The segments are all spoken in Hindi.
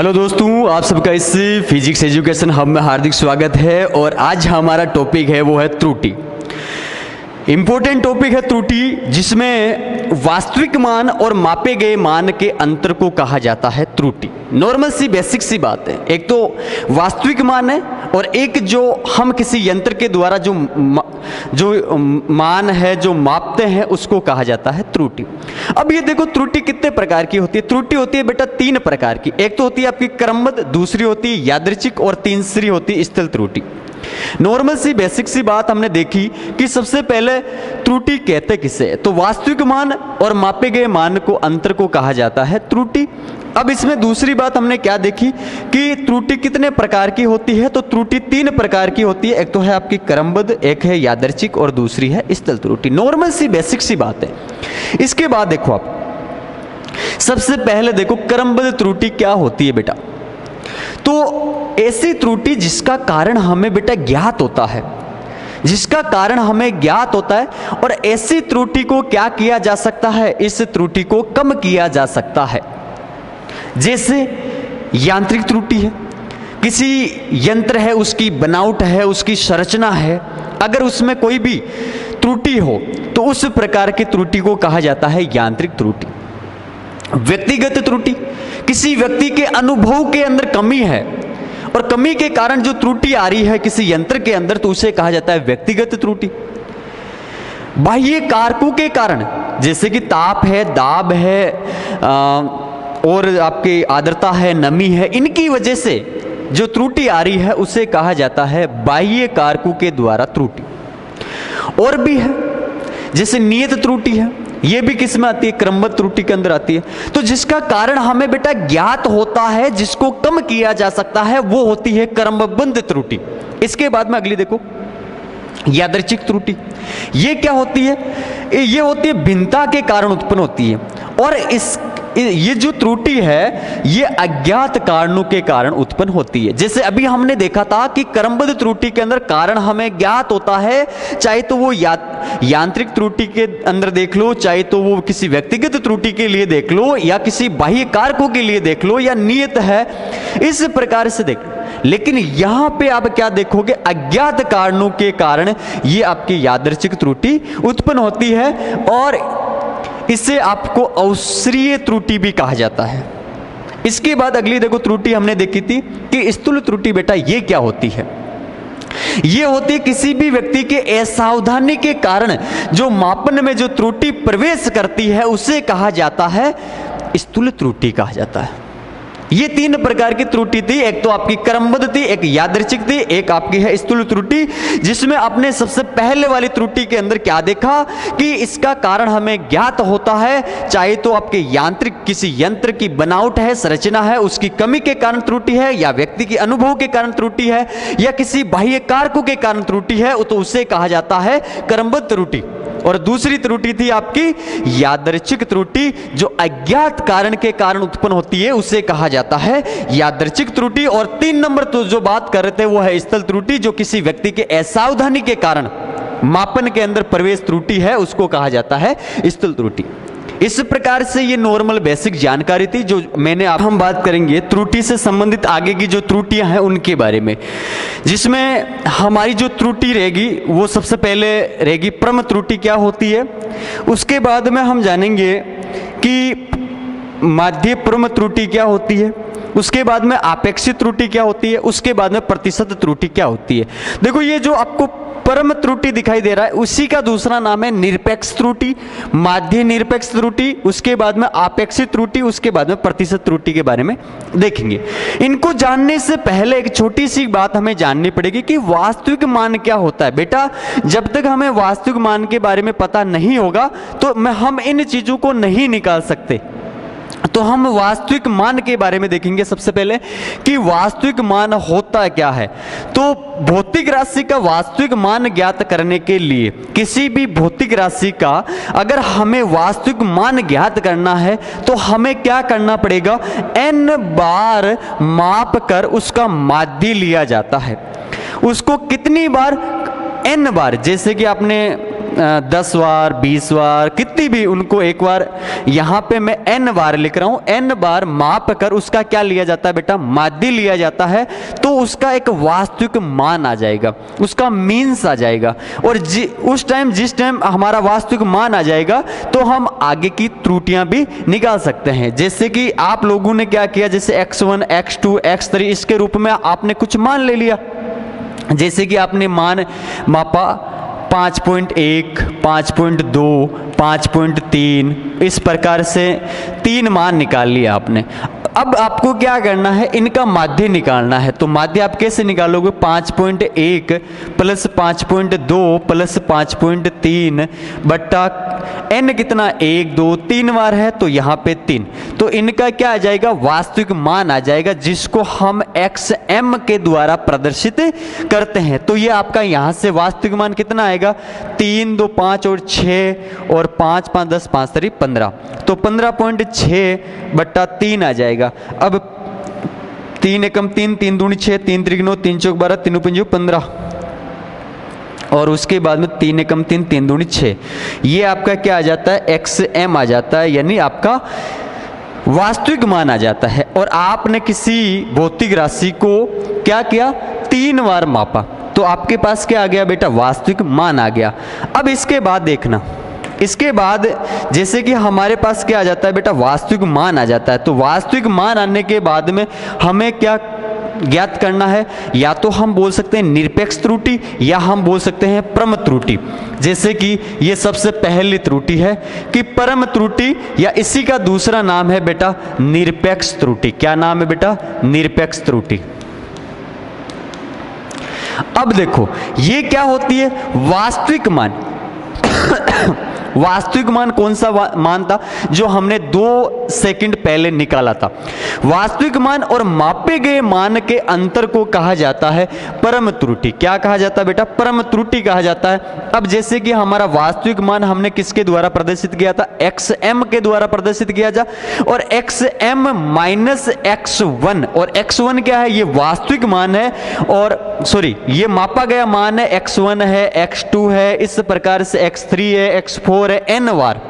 हेलो दोस्तों, आप सबका इस फिजिक्स एजुकेशन हब में हार्दिक स्वागत है। और आज हमारा टॉपिक है वो है त्रुटि। इंपॉर्टेंट टॉपिक है त्रुटि, जिसमें वास्तविक मान और मापे गए मान के अंतर को कहा जाता है त्रुटि। नॉर्मल सी बेसिक सी बात है, एक तो वास्तविक मान है और एक जो हम किसी यंत्र के द्वारा जो मान है जो मापते हैं उसको कहा जाता है त्रुटि। अब ये देखो त्रुटि कितने प्रकार की होती है। त्रुटि होती है बेटा 3 प्रकार की। एक तो होती है आपकी क्रमबद्ध, दूसरी होती है यादृच्छिक और तीसरी होती है स्थल त्रुटि। नॉर्मल सी बेसिक सी बात हमने देखी कि सबसे पहले त्रुटि कहते किसे, तो वास्तविक मान और मापे गए मान को अंतर को कहा जाता है त्रुटि। अब इसमें दूसरी बात हमने क्या देखी कि त्रुटि कितने प्रकार की होती है, तो त्रुटि 3 प्रकार की होती है। एक तो है आपकी क्रमबद्ध, एक है यादृच्छिक और दूसरी है स्थल त्रुटि। नॉर्मल सी बेसिक सी बात है। इसके बाद देखो आप, सबसे पहले देखो क्रमबद्ध त्रुटि क्या होती है बेटा। तो ऐसी त्रुटि जिसका कारण हमें बेटा ज्ञात होता है, जिसका कारण हमें ज्ञात होता है, और ऐसी त्रुटि को क्या किया जा सकता है, इस त्रुटि को कम किया जा सकता है। जैसे यांत्रिक त्रुटि है, किसी यंत्र है, उसकी बनावट है, उसकी संरचना है, अगर उसमें कोई भी त्रुटि हो तो उस प्रकार की त्रुटि को कहा जाता है यांत्रिक त्रुटि। व्यक्तिगत त्रुटि, किसी व्यक्ति के अनुभव के अंदर कमी है और कमी के कारण जो त्रुटि आ रही है किसी यंत्र के अंदर, तो उसे कहा जाता है व्यक्तिगत त्रुटि। बाह्य कारकों के कारण, जैसे कि ताप है, दाब है और आपकी आर्द्रता है, नमी है, इनकी वजह से जो त्रुटि आ रही है उसे कहा जाता है बाह्य कारकों के द्वारा त्रुटि। और भी है, जैसे नियत त्रुटि है, यह भी किस में आती है, क्रमबद्ध त्रुटि के अंदर आती है। तो जिसका कारण हमें बेटा ज्ञात होता है, जिसको कम किया जा सकता है, वो होती है क्रमबद्ध त्रुटि। इसके बाद में अगली देखो यादृच्छिक त्रुटि। ये क्या होती है, ये होती है भिन्नता के कारण उत्पन्न होती है। और ये जो त्रुटि है ये अज्ञात कारणों के कारण उत्पन्न होती है। जैसे अभी हमने देखा था कि क्रमबद्ध त्रुटि के अंदर कारण हमें ज्ञात होता है, चाहे तो वो यांत्रिक त्रुटि के अंदर देख लो, चाहे तो वो किसी व्यक्तिगत त्रुटि के लिए देख लो, या किसी बाह्य कारकों के लिए देख लो, या नियत है, इस प्रकार से देख लो। लेकिन यहां पे आप क्या देखोगे, अज्ञात कारणों के कारण ये आपकी यादृच्छिक त्रुटि उत्पन्न होती है, और इसे आपको अवसरीय त्रुटि भी कहा जाता है। इसके बाद अगली देखो त्रुटि हमने देखी थी कि स्थूल त्रुटि। बेटा ये क्या होती है, ये होती है किसी भी व्यक्ति के असावधानी के कारण जो मापन में जो त्रुटि प्रवेश करती है उसे कहा जाता है स्थूल त्रुटि कहा जाता है। ये 3 प्रकार की त्रुटि थी, एक तो आपकी क्रमबद्ध थी, एक यादृच्छिक थी, एक आपकी है स्थूल त्रुटि। जिसमें आपने सबसे पहले वाली त्रुटि के अंदर क्या देखा कि इसका कारण हमें ज्ञात होता है, चाहे तो आपके यांत्रिक किसी यंत्र की बनावट है, संरचना है, उसकी कमी के कारण त्रुटि है, या व्यक्ति के अनुभव के कारण त्रुटि है, या किसी बाह्य कारकों के कारण त्रुटि है, तो उसे कहा जाता है क्रमबद्ध त्रुटि। और दूसरी त्रुटि थी आपकी यादृच्छिक त्रुटि, जो अज्ञात कारण के कारण उत्पन्न होती है, उसे कहा जाता है यादृच्छिक त्रुटि। और 3 नंबर तो जो बात कर रहे थे वो है स्थल त्रुटि, जो किसी व्यक्ति के असावधानी के कारण मापन के अंदर प्रवेश त्रुटि है, उसको कहा जाता है स्थल त्रुटि। इस प्रकार से ये नॉर्मल बेसिक जानकारी थी जो मैंने हम बात करेंगे त्रुटि से संबंधित आगे की जो त्रुटियां हैं उनके बारे में, जिसमें हमारी जो त्रुटि रहेगी वो सबसे पहले रहेगी प्रम त्रुटि क्या होती है। उसके बाद में हम जानेंगे कि माध्य प्रम त्रुटि क्या होती है, उसके बाद में आपेक्षिक त्रुटि क्या होती है, उसके बाद में प्रतिशत त्रुटि क्या होती है। देखो ये जो आपको परम त्रुटि दिखाई दे रहा है उसी का दूसरा नाम है निरपेक्ष त्रुटि, माध्य निरपेक्ष त्रुटि, उसके बाद में आपेक्षिक त्रुटि, उसके बाद में प्रतिशत त्रुटि के बारे में देखेंगे। इनको जानने से पहले एक छोटी सी बात हमें जाननी पड़ेगी कि वास्तविक मान क्या होता है। बेटा जब तक हमें वास्तविक मान के बारे में पता नहीं होगा तो हम इन चीजों को नहीं निकाल सकते। तो हम वास्तविक मान के बारे में देखेंगे सबसे पहले कि वास्तविक मान होता क्या है। तो भौतिक राशि का वास्तविक मान ज्ञात करने के लिए, किसी भी भौतिक राशि का अगर हमें वास्तविक मान ज्ञात करना है तो हमें क्या करना पड़ेगा, n बार माप कर उसका माध्य लिया जाता है। उसको कितनी बार, n बार। जैसे कि आपने 10 बार 20 बार कितनी भी उनको एक बार, यहाँ पे मैं n बार लिख रहा हूँ, n बार माप कर उसका क्या लिया जाता है बेटा, माध्य लिया जाता है, तो उसका एक वास्तविक मान आ जाएगा, उसका मीन्स आ जाएगा। और उस टाइम जिस टाइम हमारा वास्तविक मान आ जाएगा तो हम आगे की त्रुटियां भी निकाल सकते हैं। जैसे कि आप लोगों ने क्या किया, जैसे x1 x2 x3 इसके रूप में आपने कुछ मान ले लिया। जैसे कि आपने मान मापा 5.1 5.2 5.3 इस प्रकार से 3 मान निकाल लिया आपने। अब आपको क्या करना है, इनका माध्य निकालना है। तो माध्य आप कैसे निकालोगे, 5.1 प्लस 5.2 प्लस 5.3 बट्टा n कितना 1 2 3 बार है तो यहाँ पे 3, तो इनका क्या आ जाएगा, वास्तविक मान आ जाएगा, जिसको हम xm के द्वारा प्रदर्शित करते हैं। तो ये आपका यहाँ से वास्तविक मान कितना आएगा, 3 2 5 और 6 और 5 5 10 5 3 15, तो 15.6 बट्टा 3 आ जाएगा। अब 3 एकम 3 3 दूनी 6 3 त्रिक 9 3 चौक 12 3 पंजे 15 और उसके बाद में 3 एकम 3 3 दूनी 6, ये आपका क्या आ जाता है, xm आ जाता है, यानी आपका वास्तविक मान आ जाता है। और आपने किसी भौतिक राशि को क्या किया, 3 बार मापा, तो आपके पास क्या आ गया बेटा, वास्तविक मान आ गया। अब इसके बाद देखना, इसके बाद जैसे कि हमारे पास क्या आ जाता है बेटा, वास्तविक मान आ जाता है। तो वास्तविक मान आने के बाद में हमें क्या ज्ञात करना है, या तो हम बोल सकते हैं निरपेक्ष त्रुटि या हम बोल सकते हैं परम त्रुटि। जैसे कि ये सबसे पहली त्रुटि है कि परम त्रुटि, या इसी का दूसरा नाम है बेटा निरपेक्ष त्रुटि। क्या नाम है बेटा, निरपेक्ष त्रुटि। अब देखो ये क्या होती है, वास्तविक मान वास्तविक मान कौन सा मान था, जो हमने 2 सेकंड पहले निकाला था। वास्तविक मान और मापे गए मान के अंतर को कहा जाता है परम त्रुटि। क्या कहा जाता है बेटा, परम त्रुटि कहा जाता है। अब जैसे कि हमारा वास्तविक मान हमने किसके द्वारा प्रदर्शित किया था, xm के द्वारा प्रदर्शित किया था, और xm माइनस x1, और x1 क्या है, ये वास्तविक मान है, और सॉरी ये मापा गया मान है, x1 है x2 है, इस प्रकार से x3 है x4 है, n बार,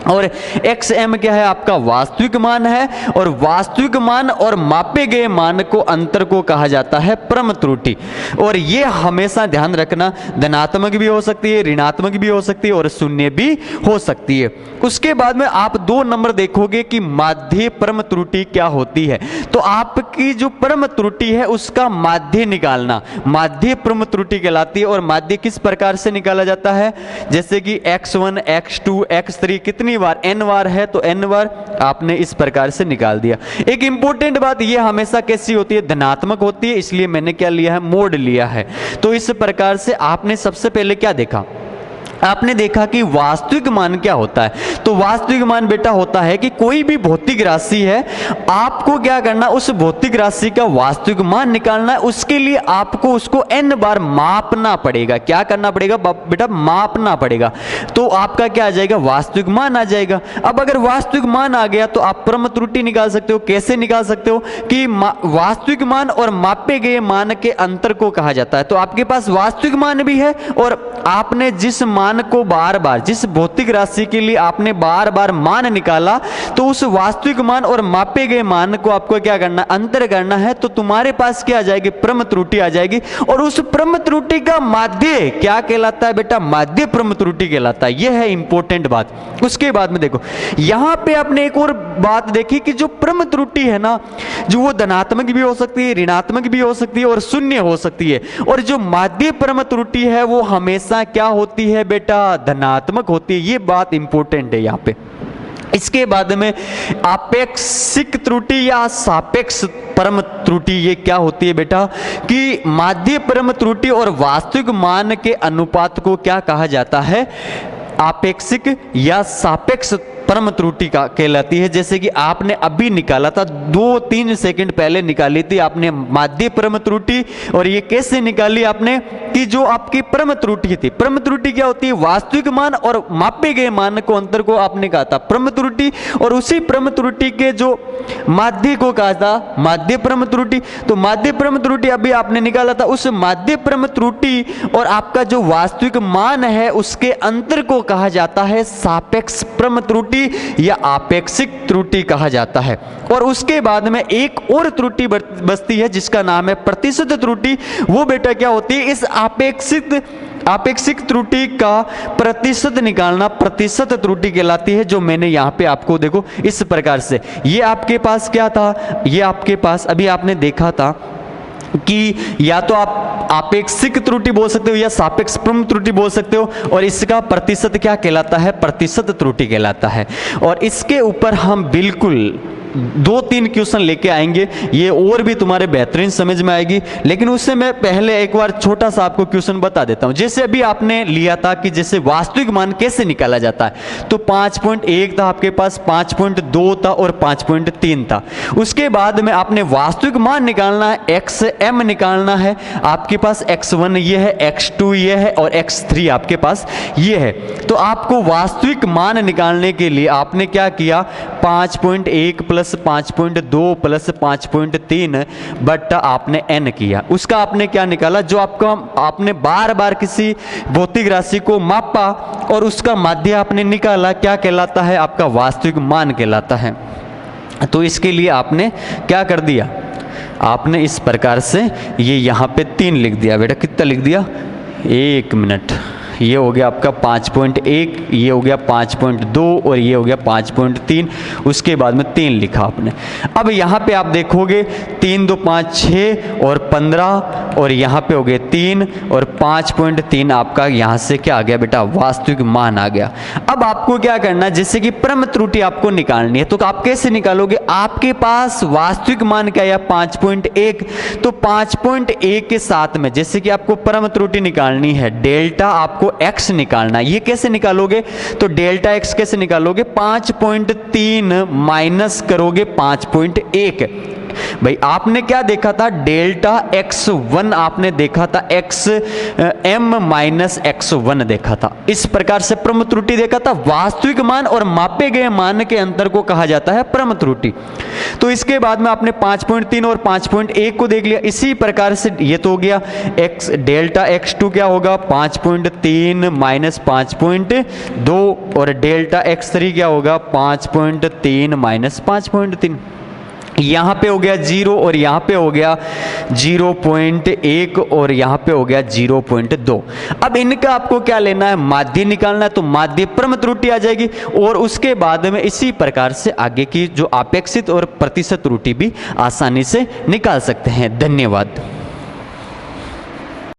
और xm क्या है, आपका वास्तविक मान है। और वास्तविक मान और मापे गए मान को अंतर को कहा जाता है परम त्रुटि। और ये हमेशा ध्यान रखना, धनात्मक भी हो सकती है, ऋणात्मक भी हो सकती है, और शून्य भी हो सकती है। उसके बाद में आप 2 नंबर देखोगे कि माध्य परम त्रुटि क्या होती है। तो आपकी जो परम त्रुटि है उसका माध्य निकालना माध्य परम त्रुटि कहलाती है। और माध्य किस प्रकार से निकाला जाता है, जैसे कि x1 x2 x3 कितनी बार, n बार है, तो n बार आपने इस प्रकार से निकाल दिया। एक इंपॉर्टेंट बात, ये हमेशा कैसी होती है, धनात्मक होती है, इसलिए मैंने क्या लिया है, मोड लिया है। तो इस प्रकार से आपने सबसे पहले क्या देखा, आपने देखा कि वास्तविक मान क्या होता है। तो वास्तविक मान बेटा होता है कि कोई भी भौतिक राशि है, आपको क्या करना, उस भौतिक राशि का वास्तविक मान निकालना है। उसके लिए आपको उसको n बार मापना पड़ेगा। क्या करना पड़ेगा बेटा, मापना पड़ेगा। तो आपका क्या आ जाएगा, वास्तविक मान आ जाएगा। अब अगर वास्तविक मान आ गया तो आप परम त्रुटि निकाल सकते हो। कैसे निकाल सकते हो कि वास्तविक मान और मापे गए मान के अंतर को कहा जाता है। तो आपके पास वास्तविक मान भी है, और आपने जिस मान को बार बार, जिस भौतिक राशि के लिए आपने बार बार मान निकाला, तो उस वास्तविक मान और मापे गए मान को आपको क्या करना, अंतर करना है। तो तुम्हारे पास क्या आ जाएगी, परम त्रुटि आ जाएगी। और उस परम त्रुटि का माध्य क्या कहलाता है बेटा, माध्य परम त्रुटि कहलाता है। यह है इंपॉर्टेंट बात। उसके बाद में देखो यहां पे आपने एक और बात देखी कि जो परम त्रुटि है ना, जो वो धनात्मक भी हो सकती है, ऋणात्मक भी हो सकती है, और शून्य हो सकती है। और जो माध्य परम त्रुटि है वो हमेशा क्या होती है बेटा, धनात्मक होती है। ये बात इंपॉर्टेंट है यहाँ पे। इसके बाद में आपेक्षिक त्रुटि या सापेक्ष परम त्रुटि, ये क्या होती है बेटा, कि माध्य परम त्रुटि और वास्तविक मान के अनुपात को क्या कहा जाता है, आपेक्षिक या सापेक्ष परम त्रुटि का कहलाती है। जैसे कि आपने अभी निकाला था, 2-3 सेकंड पहले निकाली थी आपने माध्य परम त्रुटि। और ये कैसे निकाली आपने कि जो आपकी परम त्रुटि थी, परम त्रुटि क्या होती है, वास्तविक मान और मापे गए मान को अंतर को आपने कहा था परम त्रुटि, और उसी परम त्रुटि के जो माध्य को कहा था माध्य परम त्रुटि। तो माध्य परम त्रुटि अभी आपने निकाला था, उस माध्य परम त्रुटि और आपका जो वास्तविक मान है उसके अंतर को कहा जाता है सापेक्ष परम त्रुटि या आपेक्षिक त्रुटि कहा जाता है। और उसके बाद में एक और त्रुटि बचती है जिसका नाम है प्रतिशत त्रुटि। वो बेटा क्या होती है, इस आपेक्षिक त्रुटि का प्रतिशत निकालना प्रतिशत त्रुटि कहलाती है, जो मैंने यहाँ पे आपको देखो इस प्रकार से, ये आपके पास क्या था, ये आपके पास अभी आपने देखा था कि या तो आप आपेक्षिक त्रुटि बोल सकते हो या सापेक्ष परम त्रुटि बोल सकते हो, और इसका प्रतिशत क्या कहलाता है, प्रतिशत त्रुटि कहलाता है। और इसके ऊपर हम बिल्कुल 2-3 क्वेश्चन लेके आएंगे, ये और भी तुम्हारे बेहतरीन समझ में आएगी। लेकिन उससे मैं पहले एक बार छोटा सा आपको क्वेश्चन बता देता हूं। जैसे अभी आपने लिया था कि जैसे वास्तविक मान कैसे निकाला जाता है, तो 5.1 था आपके पास, 5.2 था और 5.3 था। उसके बाद में आपने वास्तविक मान निकालना है, XM निकालना है, आपके पास X1 ये है, X2 ये है और X3 आपके पास ये है। तो आपको वास्तविक मान निकालने के लिए आपने क्या किया, 5.1 प्लस 5.2 प्लस 5.3 बट आपने n किया, उसका आपने क्या निकाला, जो आपका आपने बार बार किसी भौतिक राशि को मापा और उसका माध्य आपने निकाला, क्या कहलाता है, आपका वास्तविक मान कहलाता है। तो इसके लिए आपने क्या कर दिया, आपने इस प्रकार से ये यहाँ पे 3 लिख दिया। बेटा कितना लिख दिया, 1 मिनट, ये हो गया आपका 5.1, ये हो गया 5.2 और ये हो गया 5.3। उसके बाद में 3 लिखा आपने। अब यहाँ पे आप देखोगे 3 2 5 6 और 15 और यहाँ पे हो गए 3 और 5.3 आपका यहाँ से क्या आ गया बेटा, वास्तविक मान आ गया। अब आपको क्या करना है, जैसे कि परम त्रुटि आपको निकालनी है, तो आप कैसे निकालोगे, आपके पास वास्तविक मान क्या है 5.1, तो 5.1 के साथ में जैसे कि आपको परम त्रुटि निकालनी है, डेल्टा आपको x निकालना है। ये कैसे निकालोगे, तो डेल्टा x कैसे निकालोगे, 5.3 माइनस करोगे 5.1। भाई आपने क्या देखा था, डेल्टा x1 आपने देखा था, xm माइनस x1 देखा था। इस प्रकार से परम त्रुटि देखा था, वास्तविक मान और मापे गए मान के अंतर को कहा जाता है परम त्रुटि। तो इसके बाद में आपने 5.3 और 5.1 को देख लिया। इसी प्रकार से ये तो हो गया x, डेल्टा x2 क्या होगा, 5.3 माइनस 5.2 और डेल्टा x3 क्या होगा, 5.3 माइनस 5.3। यहाँ पे हो गया 0 और यहाँ पे हो गया 0.1 और यहाँ पे हो गया 0.2। अब इनका आपको क्या लेना है, माध्य निकालना है, तो माध्य परम त्रुटि आ जाएगी। और उसके बाद में इसी प्रकार से आगे की जो अपेक्षित और प्रतिशत त्रुटि भी आसानी से निकाल सकते हैं। धन्यवाद।